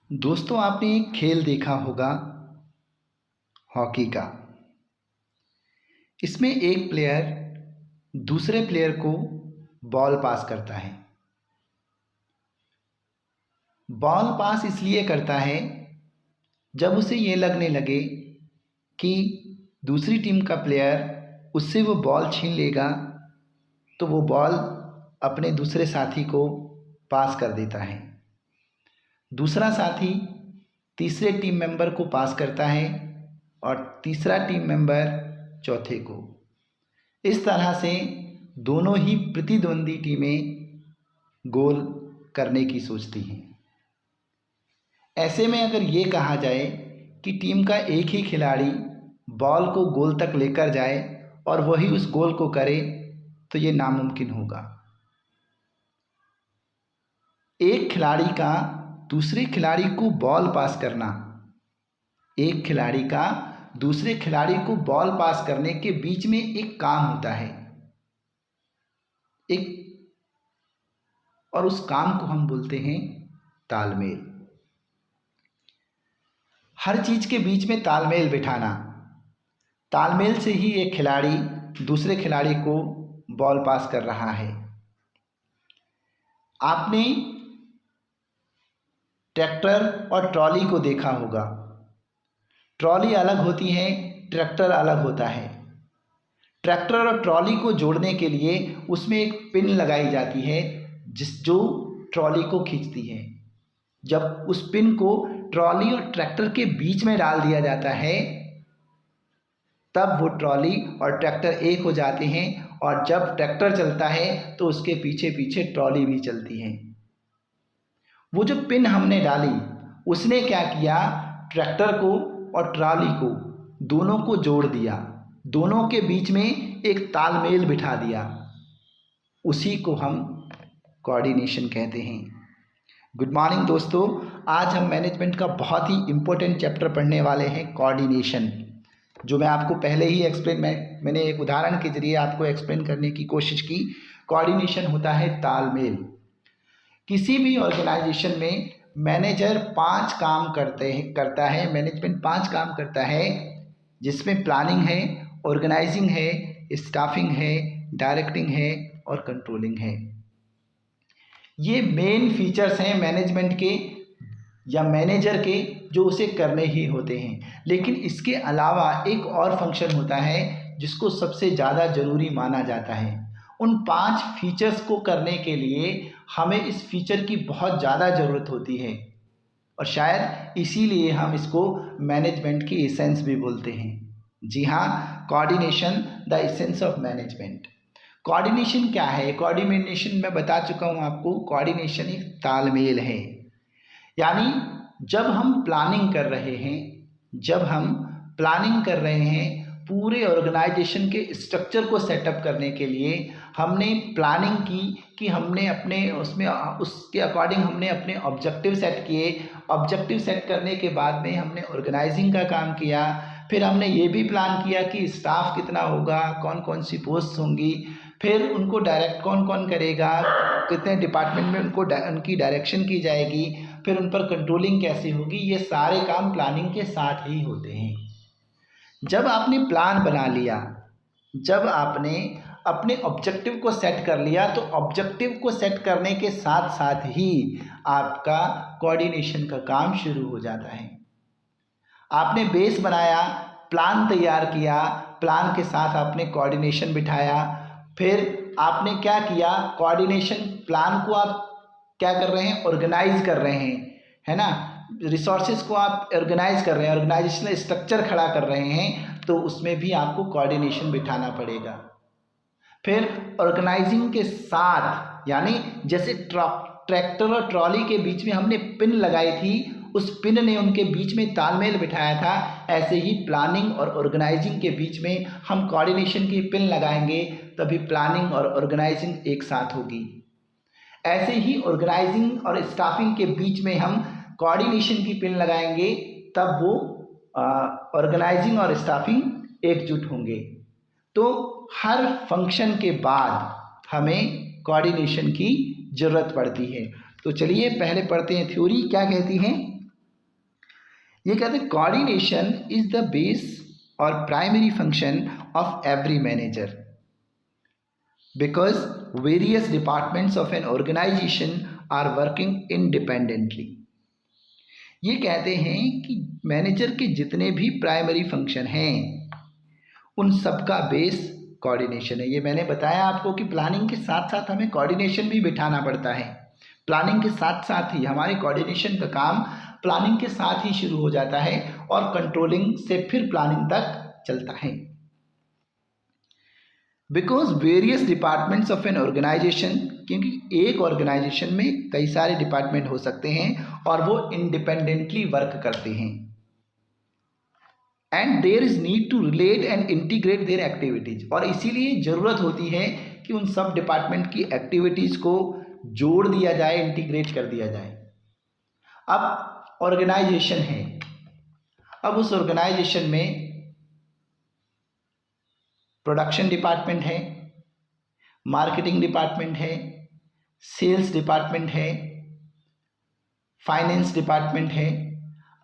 दोस्तों, आपने एक खेल देखा होगा हॉकी का। इसमें एक प्लेयर दूसरे प्लेयर को बॉल पास करता है। बॉल पास इसलिए करता है जब उसे ये लगने लगे कि दूसरी टीम का प्लेयर उससे वो बॉल छीन लेगा तो वो बॉल अपने दूसरे साथी को पास कर देता है। दूसरा साथी तीसरे टीम मेंबर को पास करता है और तीसरा टीम मेंबर चौथे को। इस तरह से दोनों ही प्रतिद्वंदी टीमें गोल करने की सोचती हैं। ऐसे में अगर ये कहा जाए कि टीम का एक ही खिलाड़ी बॉल को गोल तक लेकर जाए और वही उस गोल को करे तो ये नामुमकिन होगा। एक खिलाड़ी का दूसरे खिलाड़ी को बॉल पास करना, एक खिलाड़ी का दूसरे खिलाड़ी को बॉल पास करने के बीच में एक काम होता है और उस काम को हम बोलते हैं तालमेल। हर चीज के बीच में तालमेल बिठाना। तालमेल से ही एक खिलाड़ी दूसरे खिलाड़ी को बॉल पास कर रहा है। आपने ट्रैक्टर और ट्रॉली को देखा होगा। ट्रॉली अलग होती है, ट्रैक्टर अलग होता है। ट्रैक्टर और ट्रॉली को जोड़ने के लिए उसमें एक पिन लगाई जाती है जो ट्रॉली को खींचती है। जब उस पिन को ट्रॉली और ट्रैक्टर के बीच में डाल दिया जाता है तब वो ट्रॉली और ट्रैक्टर एक हो जाते हैं और जब ट्रैक्टर चलता है तो उसके पीछे पीछे ट्रॉली भी चलती है। वो जो पिन हमने डाली उसने क्या किया, ट्रैक्टर को और ट्रॉली को दोनों को जोड़ दिया, दोनों के बीच में एक तालमेल बिठा दिया। उसी को हम कोऑर्डिनेशन कहते हैं। गुड मॉर्निंग दोस्तों, आज हम मैनेजमेंट का बहुत ही इम्पोर्टेंट चैप्टर पढ़ने वाले हैं, कोऑर्डिनेशन, जो मैं आपको पहले ही मैंने एक उदाहरण के जरिए आपको एक्सप्लेन करने की कोशिश की। कोऑर्डिनेशन होता है तालमेल। किसी भी ऑर्गेनाइजेशन में मैनेजर 5 काम करता है, मैनेजमेंट 5 काम करता है, जिसमें प्लानिंग है, ऑर्गेनाइजिंग है, स्टाफिंग है, डायरेक्टिंग है और कंट्रोलिंग है। ये मेन फीचर्स हैं मैनेजमेंट के या मैनेजर के जो उसे करने ही होते हैं। लेकिन इसके अलावा एक और फंक्शन होता है जिसको सबसे ज़्यादा ज़रूरी माना जाता है। उन 5 फीचर्स को करने के लिए हमें इस फीचर की बहुत ज़्यादा ज़रूरत होती है और शायद इसीलिए हम इसको मैनेजमेंट की एसेंस भी बोलते हैं। जी हाँ, coordination the essence of management. Coordination क्या है? कोऑर्डिनेशन मैं बता चुका हूँ आपको। कोऑर्डिनेशन एक तालमेल है। यानी जब हम प्लानिंग कर रहे हैं पूरे ऑर्गेनाइजेशन के स्ट्रक्चर को सेटअप करने के लिए, हमने प्लानिंग की कि हमने उसके अकॉर्डिंग हमने अपने ऑब्जेक्टिव सेट किए। ऑब्जेक्टिव सेट करने के बाद में हमने ऑर्गेनाइजिंग का काम किया। फिर हमने ये भी प्लान किया कि स्टाफ कितना होगा, कौन कौन सी पोस्ट होंगी, फिर उनको डायरेक्ट कौन कौन करेगा, कितने डिपार्टमेंट में उनकी डायरेक्शन की जाएगी, फिर उन पर कंट्रोलिंग कैसे होगी। ये सारे काम प्लानिंग के साथ ही होते हैं। जब आपने प्लान बना लिया, जब आपने अपने ऑब्जेक्टिव को सेट कर लिया, तो ऑब्जेक्टिव को सेट करने के साथ साथ ही आपका कोऑर्डिनेशन का काम शुरू हो जाता है। आपने बेस बनाया, प्लान तैयार किया, प्लान के साथ आपने कोऑर्डिनेशन बिठाया। फिर आपने क्या किया, कोऑर्डिनेशन प्लान को आप क्या कर रहे हैं, ऑर्गेनाइज कर रहे हैं, है ना। रिसोर्सेज को आप ऑर्गेनाइज कर रहे हैं, ऑर्गेनाइजेशनल स्ट्रक्चर खड़ा कर रहे हैं, तो उसमें भी आपको कोऑर्डिनेशन बिठाना पड़ेगा। फिर ऑर्गेनाइजिंग के साथ, यानी जैसे ट्रैक्टर और ट्रॉली के बीच में हमने पिन लगाई थी, उस पिन ने उनके बीच में तालमेल बिठाया था, ऐसे ही प्लानिंग और ऑर्गेनाइजिंग के बीच में हम कोऑर्डिनेशन की पिन लगाएंगे, तभी प्लानिंग और ऑर्गेनाइजिंग एक साथ होगी। ऐसे ही ऑर्गेनाइजिंग और स्टाफिंग के बीच में हम कोऑर्डिनेशन की पिन लगाएंगे, तब वो ऑर्गेनाइजिंग और स्टाफिंग एकजुट होंगे। तो हर फंक्शन के बाद हमें कोऑर्डिनेशन की ज़रूरत पड़ती है। तो चलिए पहले पढ़ते हैं थ्योरी क्या कहती है। ये कहते हैं कोऑर्डिनेशन इज द बेस और primary function of every manager because various departments of an organization are working independently. ये कहते हैं कि मैनेजर के जितने भी प्राइमरी फंक्शन हैं उन सब का बेस कोऑर्डिनेशन है। ये मैंने बताया आपको कि प्लानिंग के साथ साथ हमें कोऑर्डिनेशन भी बिठाना पड़ता है। प्लानिंग के साथ साथ ही हमारे कोऑर्डिनेशन का काम प्लानिंग के साथ ही शुरू हो जाता है और कंट्रोलिंग से फिर प्लानिंग तक चलता है। Because various departments of an organization, क्योंकि एक ऑर्गेनाइजेशन में कई सारे डिपार्टमेंट हो सकते हैं और वो इंडिपेंडेंटली वर्क करते हैं। And there is need to relate and integrate their activities, और इसीलिए ज़रूरत होती है कि उन सब डिपार्टमेंट की एक्टिविटीज़ को जोड़ दिया जाए, इंटीग्रेट कर दिया जाए। अब ऑर्गेनाइजेशन है, अब उस ऑर्गेनाइजेशन में प्रोडक्शन डिपार्टमेंट है, मार्केटिंग डिपार्टमेंट है, सेल्स डिपार्टमेंट है, फाइनेंस डिपार्टमेंट है।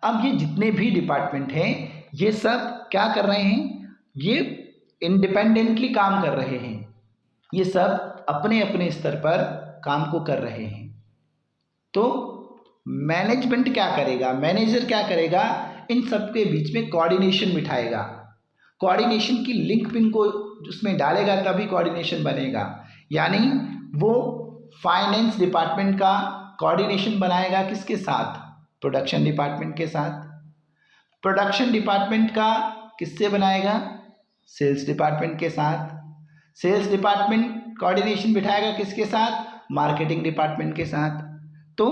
अब ये जितने भी डिपार्टमेंट हैं ये सब क्या कर रहे हैं, ये इंडिपेंडेंटली काम कर रहे हैं, ये सब अपने अपने स्तर पर काम को कर रहे हैं। तो मैनेजमेंट क्या करेगा, मैनेजर क्या करेगा, इन सब के बीच में कोऑर्डिनेशन बिठाएगा। कोऑर्डिनेशन की लिंक पिन को उसमें डालेगा तभी कोऑर्डिनेशन बनेगा। यानी वो फाइनेंस डिपार्टमेंट का कोऑर्डिनेशन बनाएगा किसके साथ, प्रोडक्शन डिपार्टमेंट के साथ। प्रोडक्शन डिपार्टमेंट का किससे बनाएगा, सेल्स डिपार्टमेंट के साथ। सेल्स डिपार्टमेंट कोऑर्डिनेशन बिठाएगा किसके साथ, मार्केटिंग डिपार्टमेंट के साथ। तो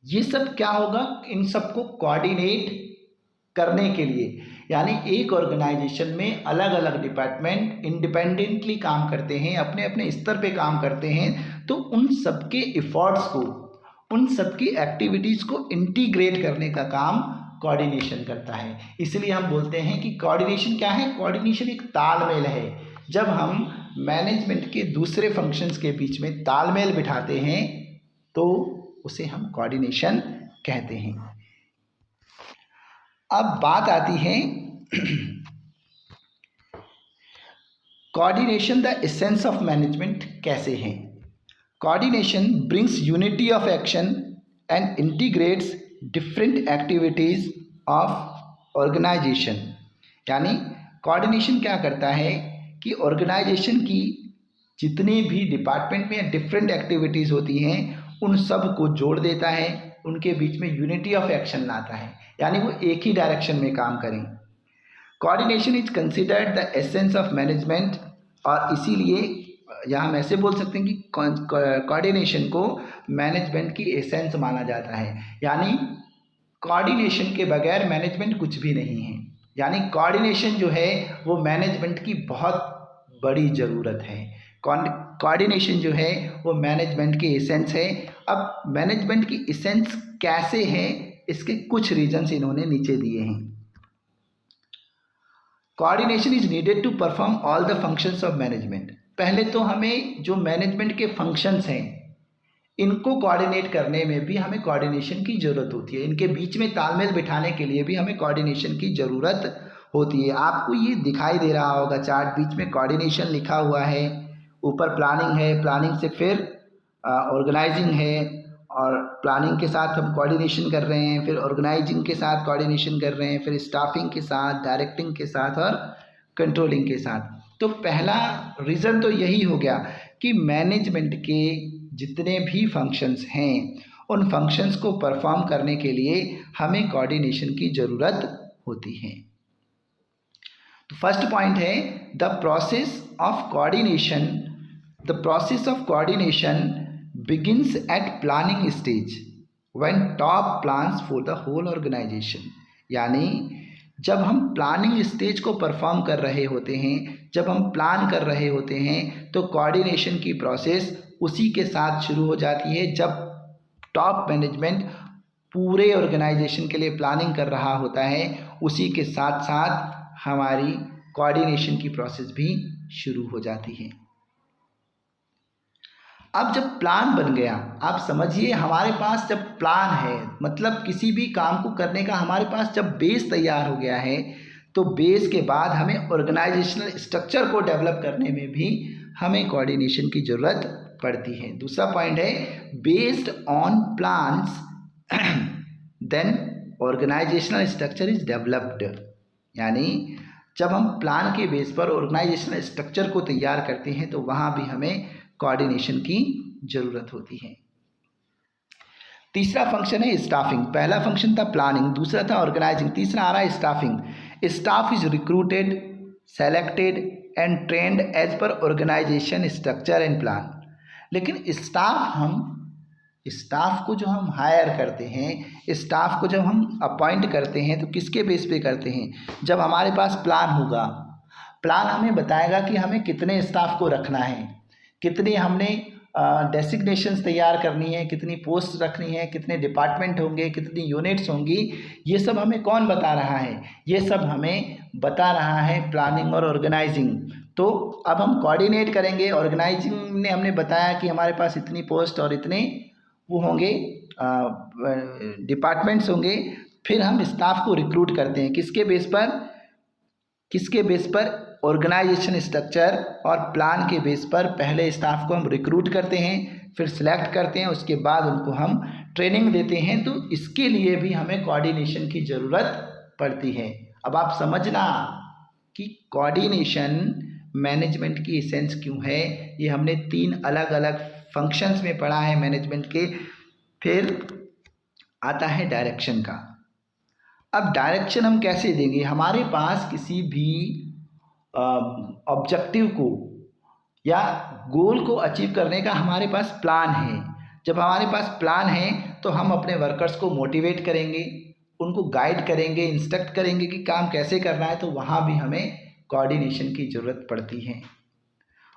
ये सब क्या होगा, इन सबको कोऑर्डिनेट करने के लिए, यानी एक ऑर्गेनाइजेशन में अलग अलग डिपार्टमेंट इंडिपेंडेंटली काम करते हैं, अपने अपने स्तर पे काम करते हैं, तो उन सबके एफर्ट्स को, उन सबकी एक्टिविटीज़ को इंटीग्रेट करने का काम कोऑर्डिनेशन करता है। इसलिए हम बोलते हैं कि कोऑर्डिनेशन क्या है, कोऑर्डिनेशन एक तालमेल है। जब हम मैनेजमेंट के दूसरे फंक्शंस के बीच में तालमेल बिठाते हैं तो उसे हम कोऑर्डिनेशन कहते हैं। अब बात आती है coordination the essence of management कैसे है। Coordination brings unity of action and integrates different activities of organization. यानी कोऑर्डिनेशन क्या करता है कि ऑर्गेनाइजेशन की जितने भी डिपार्टमेंट में डिफरेंट एक्टिविटीज़ होती हैं उन सब को जोड़ देता है, उनके बीच में यूनिटी ऑफ एक्शन लाता है, यानी वो एक ही डायरेक्शन में काम करें। Coordination is considered the essence of management, और इसीलिए यहाँ हम ऐसे बोल सकते हैं कि कोऑर्डिनेशन को मैनेजमेंट की एसेंस माना जाता है। यानी कोऑर्डिनेशन के बगैर मैनेजमेंट कुछ भी नहीं है। यानी कोऑर्डिनेशन जो है वो मैनेजमेंट की बहुत बड़ी ज़रूरत है। कोऑर्डिनेशन जो है वो मैनेजमेंट की एसेंस है। अब मैनेजमेंट की एसेंस कैसे है, इसके कुछ रीजंस इन्होंने नीचे दिए हैं। Coordination is needed to perform all the functions of management. पहले तो हमें जो मैनेजमेंट के फंक्शंस हैं इनको कोऑर्डिनेट करने में भी हमें कोऑर्डिनेशन की ज़रूरत होती है। इनके बीच में तालमेल बिठाने के लिए भी हमें कोऑर्डिनेशन की ज़रूरत होती है। आपको ये दिखाई दे रहा होगा चार्ट, बीच में कोऑर्डिनेशन लिखा हुआ है, ऊपर प्लानिंग है, प्लानिंग से फिर ऑर्गेनाइजिंग है, और प्लानिंग के साथ हम कोऑर्डिनेशन कर रहे हैं, फिर ऑर्गेनाइजिंग के साथ कोऑर्डिनेशन कर रहे हैं, फिर स्टाफिंग के साथ, डायरेक्टिंग के साथ और कंट्रोलिंग के साथ। तो पहला रीज़न तो यही हो गया कि मैनेजमेंट के जितने भी फंक्शंस हैं उन फंक्शंस को परफॉर्म करने के लिए हमें कोऑर्डिनेशन की ज़रूरत होती है। तो फर्स्ट पॉइंट है the process of coordination. The process of coordination begins at planning stage when top plans for the whole organization। यानी जब हम प्लानिंग स्टेज को परफॉर्म कर रहे होते हैं, जब हम प्लान कर रहे होते हैं, तो कोऑर्डिनेशन की प्रोसेस उसी के साथ शुरू हो जाती है जब टॉप मैनेजमेंट पूरे ऑर्गेनाइजेशन के लिए प्लानिंग कर रहा होता है। उसी के साथ साथ हमारी कोऑर्डिनेशन की प्रोसेस भी शुरू हो जाती है। अब जब प्लान बन गया, आप समझिए हमारे पास जब प्लान है, मतलब किसी भी काम को करने का हमारे पास जब बेस तैयार हो गया है, तो बेस के बाद हमें ऑर्गेनाइजेशनल स्ट्रक्चर को डेवलप करने में भी हमें कोऑर्डिनेशन की ज़रूरत पड़ती है। दूसरा पॉइंट है based on plans then organizational structure is developed. यानी जब हम प्लान के बेस पर ऑर्गेनाइजेशनल स्ट्रक्चर को तैयार करते हैं तो वहाँ भी हमें कोऑर्डिनेशन की ज़रूरत होती है। तीसरा फंक्शन है स्टाफिंग। पहला फंक्शन था प्लानिंग, दूसरा था ऑर्गेनाइजिंग, तीसरा आ रहा है staffing. Staff is recruited, selected and trained as per organization structure and plan. लेकिन स्टाफ को जो हम हायर करते हैं, स्टाफ को जब हम अपॉइंट करते हैं तो किसके बेस पे करते हैं? जब हमारे पास प्लान होगा, प्लान हमें बताएगा कि हमें कितने स्टाफ को रखना है, कितने हमने डेसिग्नेशंस तैयार करनी है, कितनी पोस्ट रखनी है, कितने डिपार्टमेंट होंगे, कितनी यूनिट्स होंगी, ये सब हमें कौन बता रहा है? ये सब हमें बता रहा है प्लानिंग और ऑर्गेनाइजिंग। तो अब हम कोऑर्डिनेट करेंगे। ऑर्गेनाइजिंग ने हमने बताया कि हमारे पास इतनी पोस्ट और इतने वो होंगे, डिपार्टमेंट्स होंगे। फिर हम स्टाफ को रिक्रूट करते हैं किसके बेस पर? ऑर्गेनाइजेशन स्ट्रक्चर और प्लान के बेस पर पहले स्टाफ को हम रिक्रूट करते हैं, फिर सिलेक्ट करते हैं, उसके बाद उनको हम ट्रेनिंग देते हैं। तो इसके लिए भी हमें कोऑर्डिनेशन की ज़रूरत पड़ती है। अब आप समझना कि कोऑर्डिनेशन मैनेजमेंट की एसेंस क्यों है, ये हमने 3 अलग अलग फंक्शंस में पढ़ा है मैनेजमेंट के। फिर आता है डायरेक्शन का। अब डायरेक्शन हम कैसे देंगे? हमारे पास किसी भी ऑब्जेक्टिव को या गोल को अचीव करने का हमारे पास प्लान है। जब हमारे पास प्लान है तो हम अपने वर्कर्स को मोटिवेट करेंगे, उनको गाइड करेंगे, इंस्ट्रक्ट करेंगे कि काम कैसे करना है। तो वहाँ भी हमें कोऑर्डिनेशन की ज़रूरत पड़ती है।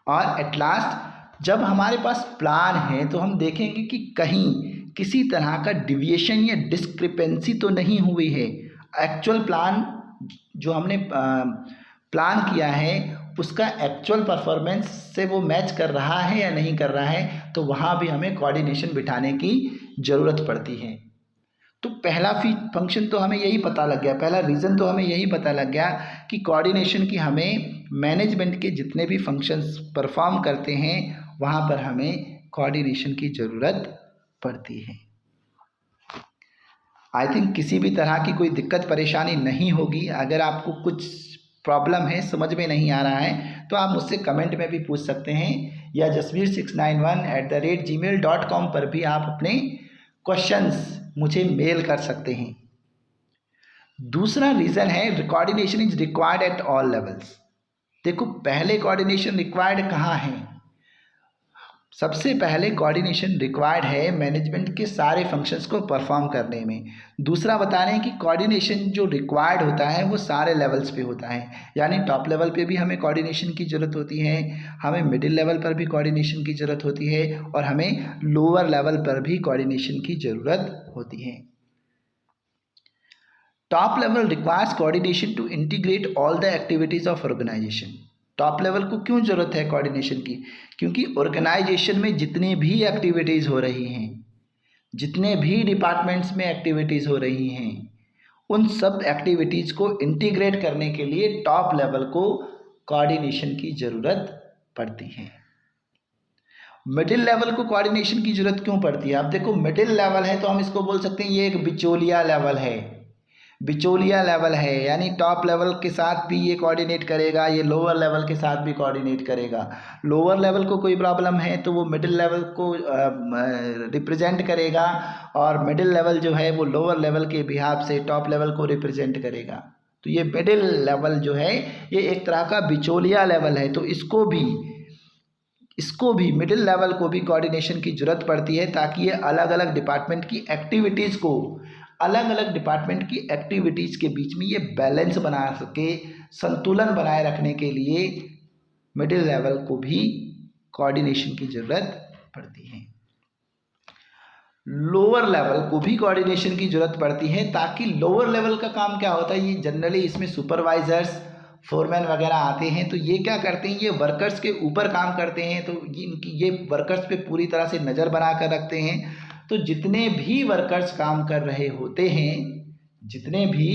और एट लास्ट जब हमारे पास प्लान है तो हम देखेंगे कि कहीं किसी तरह का डिविएशन या डिस्क्रिपेंसी तो नहीं हुई है। एक्चुअल प्लान जो हमने प्लान किया है उसका एक्चुअल परफॉर्मेंस से वो मैच कर रहा है या नहीं कर रहा है। तो वहाँ भी हमें कोऑर्डिनेशन बिठाने की ज़रूरत पड़ती है। तो पहला फंक्शन तो हमें यही पता लग गया, पहला रीज़न तो हमें यही पता लग गया कि कोऑर्डिनेशन की हमें मैनेजमेंट के जितने भी फंक्शंस परफॉर्म करते हैं वहाँ पर हमें कोऑर्डिनेशन की ज़रूरत पड़ती है। आई थिंक किसी भी तरह की कोई दिक्कत परेशानी नहीं होगी। अगर आपको कुछ प्रॉब्लम है, समझ में नहीं आ रहा है, तो आप मुझसे कमेंट में भी पूछ सकते हैं या jasveer691@gmail.com पर भी आप अपने क्वेश्चंस मुझे मेल कर सकते हैं। दूसरा रीज़न है coordination is required at all levels. देखो पहले कोऑर्डिनेशन रिक्वायर्ड कहाँ है? सबसे पहले कोऑर्डिनेशन रिक्वायर्ड है मैनेजमेंट के सारे फंक्शंस को परफॉर्म करने में। दूसरा बता रहे हैं कि कोऑर्डिनेशन जो रिक्वायर्ड होता है वो सारे लेवल्स पे होता है। यानी टॉप लेवल पे भी हमें कोऑर्डिनेशन की ज़रूरत होती है, हमें मिडिल लेवल पर भी कोऑर्डिनेशन की ज़रूरत होती है और हमें लोअर लेवल पर भी कोऑर्डिनेशन की ज़रूरत होती है। Top level requires coordination to integrate all the activities of organization. Top level को क्यों ज़रूरत है कोऑर्डिनेशन की? क्योंकि ऑर्गेनाइजेशन में जितनी भी एक्टिविटीज़ हो रही हैं, जितने भी डिपार्टमेंट्स में एक्टिविटीज़ हो रही हैं, उन सब एक्टिविटीज़ को इंटीग्रेट करने के लिए टॉप लेवल को कोऑर्डिनेशन की ज़रूरत पड़ती है। मिडिल लेवल को कोऑर्डिनेशन की ज़रूरत क्यों पड़ती है? अब देखो मिडिल लेवल है तो हम इसको बोल सकते हैं ये एक बिचौलिया लेवल है। बिचौलिया लेवल है यानी टॉप लेवल के साथ भी ये कोऑर्डिनेट करेगा, ये लोअर लेवल के साथ भी कोऑर्डिनेट करेगा। लोअर लेवल को कोई प्रॉब्लम है तो वो मिडिल लेवल को रिप्रेजेंट करेगा और मिडिल लेवल जो है वो लोअर लेवल के बिहाफ से टॉप लेवल को रिप्रेजेंट करेगा। तो ये मिडिल लेवल जो है ये एक तरह का बिचौलिया लेवल है। तो इसको भी मिडिल लेवल को भी कोऑर्डिनेशन की ज़रूरत पड़ती है ताकि ये अलग अलग डिपार्टमेंट की एक्टिविटीज़ के बीच में ये बैलेंस बना सके, संतुलन बनाए रखने के लिए मिडिल लेवल को भी कोऑर्डिनेशन की ज़रूरत पड़ती है। लोअर लेवल को भी कोऑर्डिनेशन की ज़रूरत पड़ती है ताकि लोअर लेवल का काम क्या होता है, ये जनरली इसमें सुपरवाइजर्स फोरमैन वगैरह आते हैं, तो ये क्या करते हैं, ये वर्कर्स के ऊपर काम करते हैं, तो ये वर्कर्स पे पूरी तरह से नज़र बना कर रखते हैं। तो जितने भी वर्कर्स काम कर रहे होते हैं, जितने भी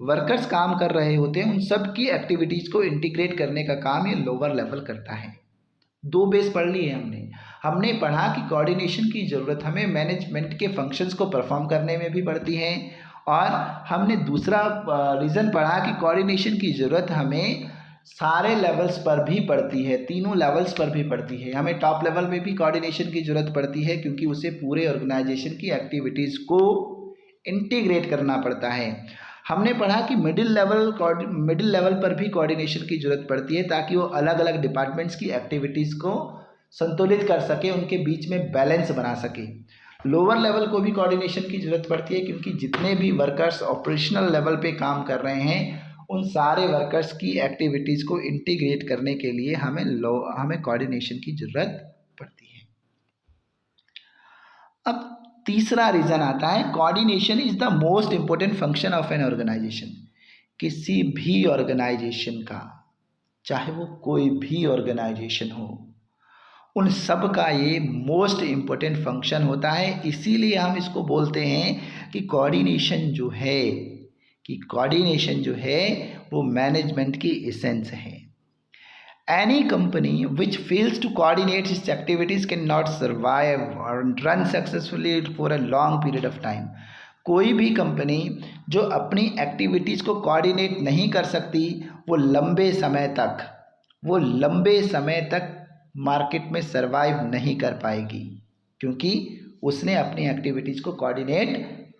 वर्कर्स काम कर रहे होते हैं, उन सब की एक्टिविटीज़ को इंटीग्रेट करने का काम ये लोअर लेवल करता है। दो बेस पढ़ लिए हमने पढ़ा कि कोऑर्डिनेशन की ज़रूरत हमें मैनेजमेंट के फंक्शंस को परफॉर्म करने में भी पड़ती है, और हमने दूसरा रीज़न पढ़ा कि कोऑर्डिनेशन की ज़रूरत हमें सारे लेवल्स पर भी पड़ती है, तीनों लेवल्स पर भी पड़ती है। हमें टॉप लेवल पे भी कोऑर्डिनेशन की ज़रूरत पड़ती है, क्योंकि उसे पूरे ऑर्गेनाइजेशन की एक्टिविटीज़ को इंटीग्रेट करना पड़ता है। हमने पढ़ा कि मिडिल लेवल पर भी कोऑर्डिनेशन की ज़रूरत पड़ती है, ताकि वो अलग अलग डिपार्टमेंट्स की एक्टिविटीज़ को संतुलित कर सके, उनके बीच में बैलेंस बना सके। लोअर लेवल को भी कोऑर्डिनेशन की ज़रूरत पड़ती है, क्योंकि जितने भी वर्कर्स ऑपरेशनल लेवल पे काम कर रहे हैं, उन सारे वर्कर्स की एक्टिविटीज़ को इंटीग्रेट करने के लिए हमें कोऑर्डिनेशन की ज़रूरत पड़ती है। अब तीसरा रीज़न आता है, coordination is the most important function of an organization. किसी भी ऑर्गेनाइजेशन का, चाहे वो कोई भी ऑर्गेनाइजेशन हो, उन सब का ये मोस्ट इम्पोर्टेंट फंक्शन होता है। इसीलिए हम इसको बोलते हैं कि कोऑर्डिनेशन जो है वो मैनेजमेंट की एसेंस है। Any company which fails to coordinate its activities cannot survive or run successfully for a long period of time. कोई भी कंपनी जो अपनी एक्टिविटीज़ को कोऑर्डिनेट नहीं कर सकती, वो लंबे समय तक मार्केट में सरवाइव नहीं कर पाएगी, क्योंकि उसने अपनी एक्टिविटीज़ को कोऑर्डिनेट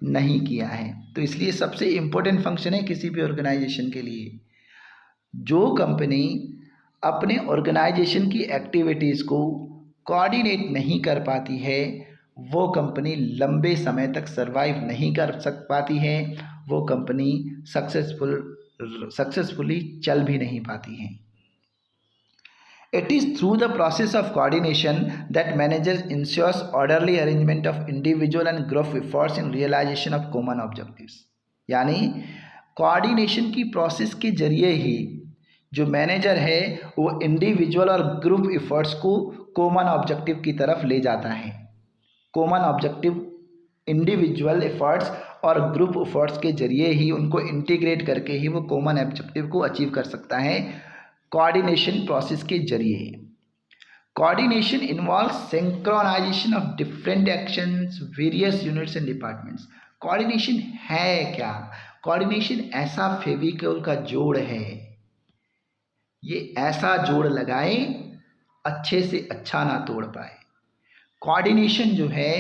नहीं किया है। तो इसलिए सबसे इम्पोर्टेंट फंक्शन है किसी भी ऑर्गेनाइजेशन के लिए। जो कंपनी अपने ऑर्गेनाइजेशन की एक्टिविटीज़ को कोऑर्डिनेट नहीं कर पाती है, वो कंपनी लंबे समय तक सरवाइव नहीं कर पाती है, वो कंपनी सक्सेसफुली चल भी नहीं पाती है। It is through the process of coordination that managers ensures orderly arrangement of individual and group efforts in realization of common objectives. यानी कोऑर्डिनेशन की प्रोसेस के जरिए ही जो मैनेजर है वो इंडिविजुअल और ग्रुप एफर्ट्स को कॉमन ऑब्जेक्टिव की तरफ ले जाता है। कॉमन ऑब्जेक्टिव इंडिविजुअल एफर्ट्स और ग्रुप एफर्ट्स के जरिए ही उनको इंटीग्रेट करके ही वो कॉमन ऑब्जेक्टिव को अचीव कर सकता है, कोऑर्डिनेशन प्रोसेस के जरिए। Coordination involves synchronisation of different actions, various units and departments. Coordination है क्या? कोऑर्डिनेशन ऐसा फेविकोल का जोड़ है, ये ऐसा जोड़ लगाए अच्छे से अच्छा ना तोड़ पाए। कोऑर्डिनेशन जो है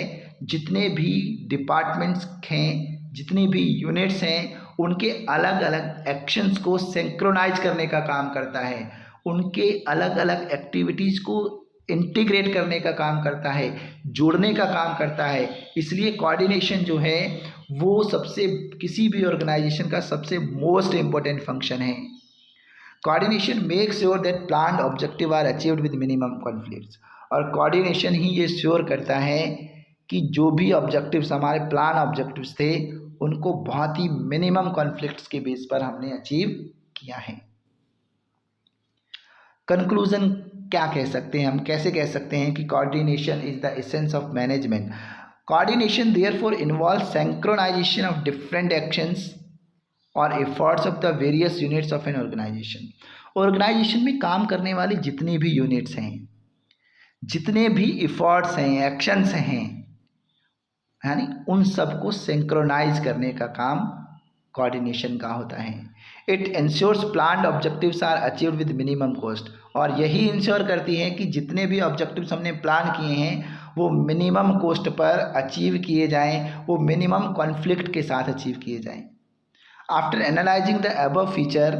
जितने भी डिपार्टमेंट्स हैं, जितनी भी यूनिट्स हैं, उनके अलग अलग एक्शंस को सिंक्रोनाइज करने का काम करता है, उनके अलग अलग एक्टिविटीज़ को इंटीग्रेट करने का काम करता है, जोड़ने का काम करता है। इसलिए कोऑर्डिनेशन जो है वो किसी भी ऑर्गेनाइजेशन का सबसे मोस्ट इम्पोर्टेंट फंक्शन है। Coordination make sure that planned objective are achieved with minimum conflicts. और कोऑर्डिनेशन ही ये श्योर करता है कि जो भी ऑब्जेक्टिव्स हमारे प्लान ऑब्जेक्टिव्स थे, उनको बहुत ही मिनिमम कॉन्फ्लिक्ट्स के बेस पर हमने अचीव किया है। कंक्लूजन क्या कह सकते हैं हम, कैसे कह सकते हैं कि coordination is the essence of management. Coordination therefore involves synchronisation of different actions और efforts of the various units of an organisation. Organisation में काम करने वाली जितनी भी यूनिट्स हैं, जितने भी एफर्ट्स हैं, एक्शंस हैं, यानी उन सबको सिंक्रोनाइज करने का काम कोऑर्डिनेशन का होता है। It ensures planned objectives are achieved with minimum cost. और यही इंश्योर करती है कि जितने भी ऑब्जेक्टिव्स हमने प्लान किए हैं वो मिनिमम कॉस्ट पर अचीव किए जाएं, वो मिनिमम कॉन्फ्लिक्ट के साथ अचीव किए जाएं। After analysing the above feature,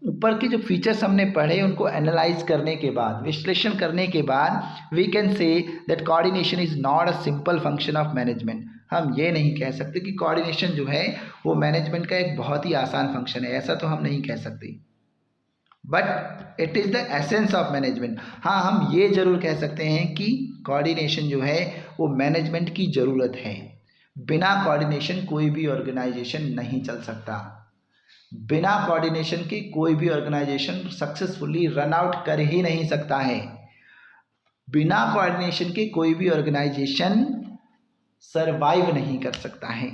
ऊपर के जो फीचर्स हमने पढ़े उनको एनालाइज करने के बाद, विश्लेषण करने के बाद, we can say that coordination is not a simple function of management. हम ये नहीं कह सकते कि कोऑर्डिनेशन जो है वो मैनेजमेंट का एक बहुत ही आसान फंक्शन है, ऐसा तो हम नहीं कह सकते। But it is the essence of management. हाँ, हम ये ज़रूर कह सकते हैं कि कोऑर्डिनेशन जो है वो मैनेजमेंट की ज़रूरत है। बिना कोऑर्डिनेशन कोई भी ऑर्गेनाइजेशन नहीं चल सकता। बिना कोऑर्डिनेशन के कोई भी ऑर्गेनाइजेशन सक्सेसफुली रन आउट कर ही नहीं सकता है। बिना कोऑर्डिनेशन के कोई भी ऑर्गेनाइजेशन सरवाइव नहीं कर सकता है।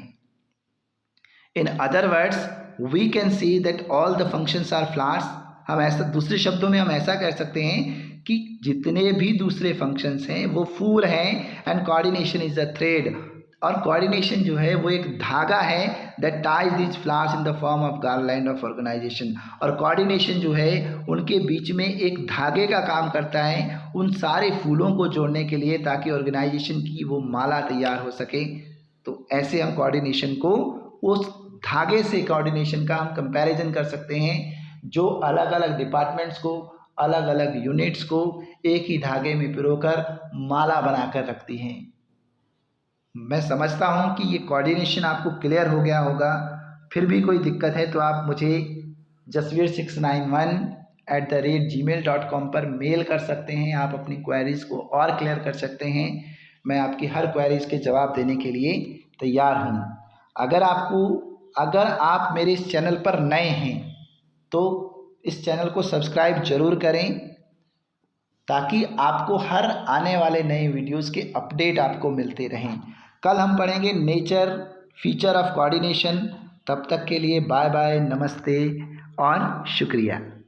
In other words we can see that all the functions are flowers. हम ऐसा, दूसरे शब्दों में हम ऐसा कह सकते हैं कि जितने भी दूसरे फंक्शंस हैं वो फूल हैं, and coordination is a thread. और कोऑर्डिनेशन जो है वो एक धागा है that ties these flowers in the form of garland of organization. और कोऑर्डिनेशन जो है उनके बीच में एक धागे का काम करता है उन सारे फूलों को जोड़ने के लिए, ताकि ऑर्गेनाइजेशन की वो माला तैयार हो सके। तो ऐसे हम कोऑर्डिनेशन को, उस धागे से कोऑर्डिनेशन का हम कंपैरिजन कर सकते हैं जो अलग अलग डिपार्टमेंट्स को, अलग अलग यूनिट्स को एक ही धागे में पिरोकर माला बनाकर रखती हैं। मैं समझता हूं कि ये कोऑर्डिनेशन आपको क्लियर हो गया होगा। फिर भी कोई दिक्कत है तो आप मुझे jasveer691@gmail.com पर मेल कर सकते हैं। आप अपनी क्वेरीज़ को और क्लियर कर सकते हैं। मैं आपकी हर क्वेरीज़ के जवाब देने के लिए तैयार हूँ। अगर आप मेरे इस चैनल पर नए हैं तो इस चैनल को सब्सक्राइब ज़रूर करें, ताकि आपको हर आने वाले नए वीडियोस के अपडेट आपको मिलते रहें। कल हम पढ़ेंगे नेचर फीचर ऑफ कोऑर्डिनेशन। तब तक के लिए बाय बाय, नमस्ते और शुक्रिया।